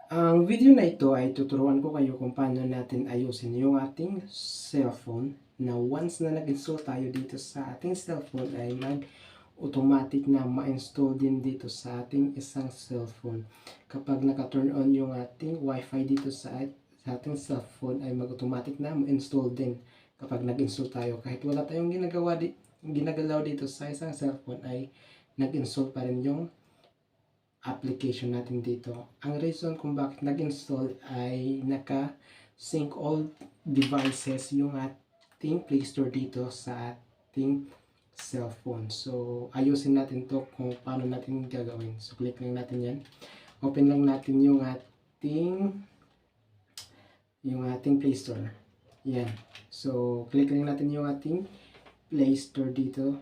Ang video na ito ay tuturuan ko kayo kung paano natin ayusin yung ating cellphone na once na nag-install tayo dito sa ating cellphone ay automatic na ma-install din dito sa ating isang cellphone. Kapag naka-turn on yung ating wifi dito sa ating cellphone ay mag-automatic na ma-install din kapag nag-install tayo. Kahit wala tayong ginagalaw dito sa isang cellphone ay nag-install pa rin yung application natin dito. Ang reason kung bakit nag-install ay naka-sync all devices yung ating Play Store dito sa ating cellphone. So, ayusin natin to kung paano natin gagawin. So, click lang natin yan. Open lang natin yung ating Play Store. Yan. So, click lang natin yung ating Play Store dito.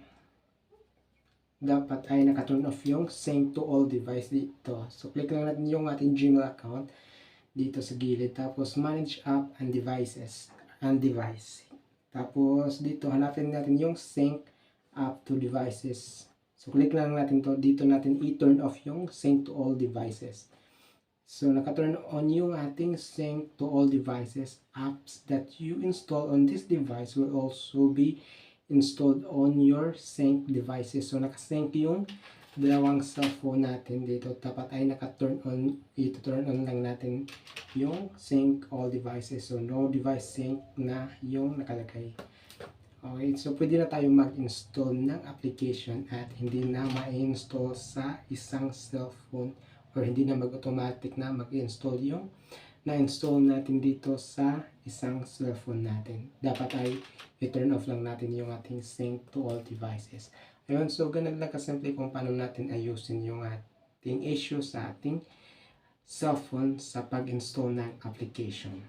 Dapat ay naka-turn off yung sync to all device dito. So, click lang natin yung ating Gmail account dito sa gilid. Tapos, manage app and devices and device. Tapos, dito hanapin natin yung sync app to devices. So, click lang natin to. Dito natin i-turn off yung sync to all devices. So, naka-turn on yung ating sync to all devices. Apps that you install on this device will also be installed on your sync devices. So, nakasync yung dalawang cellphone natin dito. Dapat ay naka-turn on. I-turn on lang natin yung sync all devices. So, no device sync na yung nakalagay. Okay, so pwede na tayo mag-install ng application at hindi na ma-install sa isang cellphone or hindi na mag-automatic na mag-install yung na-install natin dito sa isang cellphone natin. Dapat ay i-turn off lang natin yung ating sync to all devices. Ayun, so ganun lang kasimple kung paano natin ayusin yung ating issue sa ating cellphone sa pag-install ng application.